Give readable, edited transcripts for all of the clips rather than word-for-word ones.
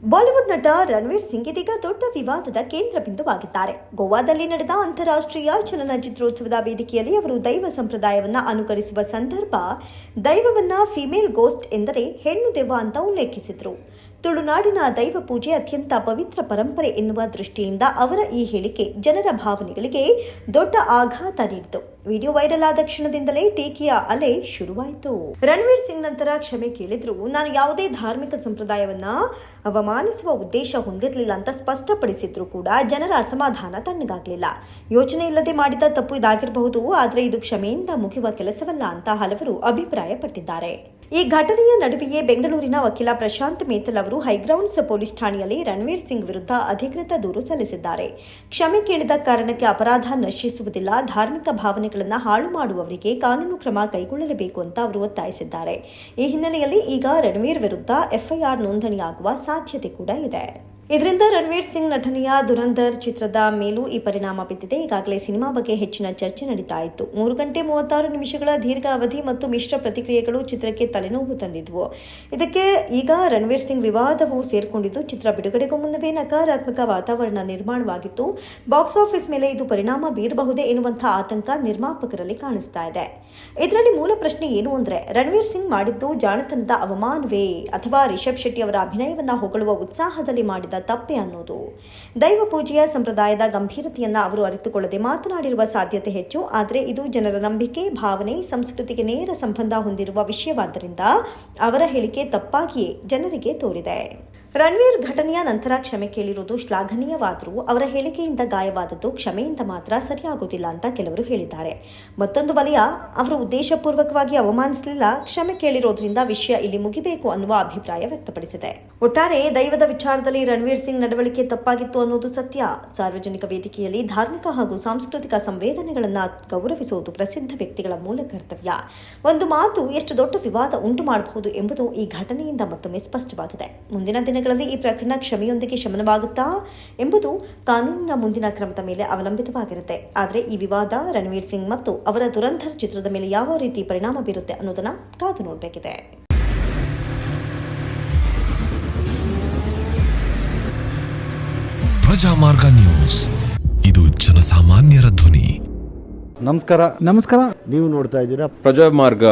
Bollywood ನಟ ರಣವೀರ್ ಸಿಂಗ್ ಇದೀಗ ದೊಡ್ಡ ವಿವಾದದ ಕೇಂದ್ರ ಬಿಂದುವಾಗಿದ್ದಾರೆ. ಗೋವಾದಲ್ಲಿ ನಡೆದ ಅಂತಾರಾಷ್ಟ್ರೀಯ ಚಲನಚಿತ್ರೋತ್ಸವದ ವೇದಿಕೆಯಲ್ಲಿ ಅವರು ದೈವ ಸಂಪ್ರದಾಯವನ್ನ ಅನುಕರಿಸುವ ಸಂದರ್ಭ ದೈವವನ್ನ ಫಿಮೇಲ್ ಗೋಸ್ಟ್ ಎಂದರೆ ಹೆಣ್ಣು ದೆವ್ವ ಅಂತ ಉಲ್ಲೇಖಿಸಿದರು. ತುಳುನಾಡಿನ ದೈವ ಪೂಜೆ ಅತ್ಯಂತ ಪವಿತ್ರ ಪರಂಪರೆ ಎನ್ನುವ ದೃಷ್ಟಿಯಿಂದ ಅವರ ಈ ಹೇಳಿಕೆ ಜನರ ಭಾವನೆಗಳಿಗೆ ದೊಡ್ಡ ಆಘಾತ ನೀಡಿತು. ವಿಡಿಯೋ ವೈರಲ್ ಆದ ಕ್ಷಣದಿಂದಲೇ ಟೀಕೆಯ ಅಲೆ ಶುರುವಾಯಿತು. ರಣವೀರ್ ಸಿಂಗ್ ನಂತರ ಕ್ಷಮೆ ಕೇಳಿದ್ರು. ನಾನು ಯಾವುದೇ ಧಾರ್ಮಿಕ ಸಂಪ್ರದಾಯವನ್ನ ಅವಮಾನಿಸುವ ಉದ್ದೇಶ ಹೊಂದಿರಲಿಲ್ಲ ಅಂತ ಸ್ಪಷ್ಟಪಡಿಸಿದ್ರು ಕೂಡ ಜನರ ಅಸಮಾಧಾನ ತಣ್ಣಗಾಗಲಿಲ್ಲ. ಯೋಚನೆ ಇಲ್ಲದೆ ಮಾಡಿದ ತಪ್ಪು ಇದಾಗಿರಬಹುದು, ಆದರೆ ಇದು ಕ್ಷಮೆಯಿಂದ ಮುಗಿಯುವ ಕೆಲಸವಲ್ಲ ಅಂತ ಹಲವರು ಅಭಿಪ್ರಾಯಪಟ್ಟಿದ್ದಾರೆ. ಈ ಘಟನೆಯ ನಡುವೆಯೇ ಬೆಂಗಳೂರಿನ ವಕೀಲ ಪ್ರಶಾಂತ್ ಮೇತಲ್ ಅವರು ಹೈಗ್ರೌಂಡ್ಸ್ ಪೊಲೀಸ್ ಠಾಣೆಯಲ್ಲಿ ರಣವೀರ್ ಸಿಂಗ್ ವಿರುದ್ಧ ಅಧಿಕೃತ ದೂರು ಸಲ್ಲಿಸಿದ್ದಾರೆ. ಕ್ಷಮೆ ಕೇಳಿದ ಕಾರಣಕ್ಕೆ ಅಪರಾಧ ನಶಿಸುವುದಿಲ್ಲ, ಧಾರ್ಮಿಕ ಭಾವನೆಗಳನ್ನು ಹಾಳು ಮಾಡುವವರಿಗೆ ಕಾನೂನು ಕ್ರಮ ಕೈಗೊಳ್ಳಲೇಬೇಕು ಅಂತ ಅವರು ಒತ್ತಾಯಿಸಿದ್ದಾರೆ. ಈ ಹಿನ್ನೆಲೆಯಲ್ಲಿ ಈಗ ರಣವೀರ್ ವಿರುದ್ಧ ಎಫ್ಐಆರ್ ನೋಂದಣಿಯಾಗುವ ಸಾಧ್ಯತೆ ಕೂಡ ಇದೆ. ಇದರಿಂದ ರಣವೀರ್ ಸಿಂಗ್ ನಟನೆಯ ದುರಂಧರ್ ಚಿತ್ರದ ಮೇಲೂ ಈ ಪರಿಣಾಮ ಬಿದ್ದಿದೆ. ಈಗಾಗಲೇ ಸಿನಿಮಾ ಬಗ್ಗೆ ಹೆಚ್ಚಿನ ಚರ್ಚೆ ನಡೀತಾ ಇತ್ತು. 3 ಗಂಟೆ 36 ನಿಮಿಷಗಳ ದೀರ್ಘ ಅವಧಿ ಮತ್ತು ಮಿಶ್ರ ಪ್ರತಿಕ್ರಿಯೆಗಳು ಚಿತ್ರಕ್ಕೆ ತಲೆನೋವು ತಂದಿದ್ವು. ಇದಕ್ಕೆ ಈಗ ರಣವೀರ್ ಸಿಂಗ್ ವಿವಾದವು ಸೇರ್ಕೊಂಡಿದ್ದು, ಚಿತ್ರ ಬಿಡುಗಡೆಗೂ ಮುನ್ನವೇ ನಕಾರಾತ್ಮಕ ವಾತಾವರಣ ನಿರ್ಮಾಣವಾಗಿತ್ತು. ಬಾಕ್ಸ್ ಆಫೀಸ್ ಮೇಲೆ ಇದು ಪರಿಣಾಮ ಬೀರಬಹುದೇ ಎನ್ನುವಂತಹ ಆತಂಕ ನಿರ್ಮಾಪಕರಲ್ಲಿ ಕಾಣಿಸ್ತಾ ಇದೆ. ಇದರಲ್ಲಿ ಮೂಲ ಪ್ರಶ್ನೆ ಏನು ಅಂದ್ರೆ, ರಣವೀರ್ ಸಿಂಗ್ ಮಾಡಿದ್ದು ಜಾಣತನದ ಅವಮಾನವೇ ಅಥವಾ ರಿಷಬ್ ಶೆಟ್ಟಿ ಅವರ ಅಭಿನಯವನ್ನ ಹೊಗಳುವ ಉತ್ಸಾಹದಲ್ಲಿ ಮಾಡಿದ ತಪ್ಪೆ ಅನ್ನೋದು. ದೈವ ಪೂಜೆಯ ಸಂಪ್ರದಾಯದ ಗಂಭೀರತೆಯನ್ನ ಅವರು ಅರಿತುಕೊಳ್ಳದೆ ಮಾತನಾಡಿರುವ ಸಾಧ್ಯತೆ ಹೆಚ್ಚು. ಆದರೆ ಇದು ಜನರ ನಂಬಿಕೆ, ಭಾವನೆ, ಸಂಸ್ಕೃತಿಗೆ ನೇರ ಸಂಬಂಧ ಹೊಂದಿರುವ ವಿಷಯವಾದ್ದರಿಂದ ಅವರ ಹೇಳಿಕೆ ತಪ್ಪಾಗಿಯೇ ಜನರಿಗೆ ತೋರಿದೆ. ರಣವೀರ್ ಘಟನೆಯ ನಂತರ ಕ್ಷಮೆ ಕೇಳಿರುವುದು ಶ್ಲಾಘನೀಯವಾದರೂ ಅವರ ಹೇಳಿಕೆಯಿಂದ ಗಾಯವಾದದ್ದು ಕ್ಷಮೆಯಿಂದ ಮಾತ್ರ ಸರಿಯಾಗುವುದಿಲ್ಲ ಅಂತ ಕೆಲವರು ಹೇಳಿದ್ದಾರೆ. ಮತ್ತೊಂದು ವಲಯ, ಅವರು ಉದ್ದೇಶಪೂರ್ವಕವಾಗಿ ಅವಮಾನಿಸಲಿಲ್ಲ, ಕ್ಷಮೆ ಕೇಳಿರೋದ್ರಿಂದ ವಿಷಯ ಇಲ್ಲಿ ಮುಗಿಬೇಕು ಅನ್ನುವ ಅಭಿಪ್ರಾಯ ವ್ಯಕ್ತಪಡಿಸಿದೆ. ಒಟ್ಟಾರೆ ದೈವದ ವಿಚಾರದಲ್ಲಿ ರಣವೀರ್ ಸಿಂಗ್ ನಡವಳಿಕೆ ತಪ್ಪಾಗಿತ್ತು ಅನ್ನೋದು ಸತ್ಯ. ಸಾರ್ವಜನಿಕ ವೇದಿಕೆಯಲ್ಲಿ ಧಾರ್ಮಿಕ ಹಾಗೂ ಸಾಂಸ್ಕೃತಿಕ ಸಂವೇದನೆಗಳನ್ನು ಗೌರವಿಸುವುದು ಪ್ರಸಿದ್ಧ ವ್ಯಕ್ತಿಗಳ ಮೂಲ ಕರ್ತವ್ಯ. ಒಂದು ಮಾತು ಎಷ್ಟು ದೊಡ್ಡ ವಿವಾದ ಉಂಟು ಮಾಡಬಹುದು ಎಂಬುದು ಈ ಘಟನೆಯಿಂದ ಮತ್ತೊಮ್ಮೆ ಸ್ಪಷ್ಟವಾಗಿದೆ. ಮುಂದಿನ ದಿನಗಳಲ್ಲಿ ಈ ಪ್ರಕರಣ ಕ್ಷಮೆಯೊಂದಿಗೆ ಶಮನವಾಗುತ್ತಾ ಎಂಬುದು ಕಾನೂನಿನ ಮುಂದಿನ ಕ್ರಮದ ಮೇಲೆ ಅವಲಂಬಿತವಾಗಿರುತ್ತೆ. ಆದರೆ ಈ ವಿವಾದ ರಣವೀರ್ ಸಿಂಗ್ ಮತ್ತು ಅವರ ದುರಂಧರ್ ಚಿತ್ರದ ಮೇಲೆ ಯಾವ ರೀತಿ ಪರಿಣಾಮ ಬೀರುತ್ತೆ ಅನ್ನೋದನ್ನ ಕಾದು ನೋಡಬೇಕಿದೆ. ಪ್ರಜಾಮಾರ್ಗ ನ್ಯೂಸ್, ಇದು ಜನಸಾಮಾನ್ಯರ ಧ್ವನಿ. ನಮಸ್ಕಾರ. ನೀವು ನೋಡ್ತಾ ಇದ್ದೀರಾ ಪ್ರಜಾಮಾರ್ಗ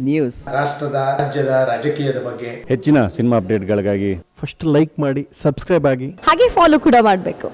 ನ್ಯೂಸ್. ರಾಷ್ಟ್ರದ ರಾಜ್ಯದ ರಾಜಕೀಯದ ಬಗ್ಗೆ ಹೆಚ್ಚಿನ ಸಿನಿಮಾ ಅಪ್ಡೇಟ್ಗಳಿಗಾಗಿ ಫಸ್ಟ್ ಲೈಕ್ ಮಾಡಿ, ಸಬ್ಸ್ಕ್ರೈಬ್ ಆಗಿ, ಹಾಗೆ ಫಾಲೋ ಕೂಡ ಮಾಡಬೇಕು.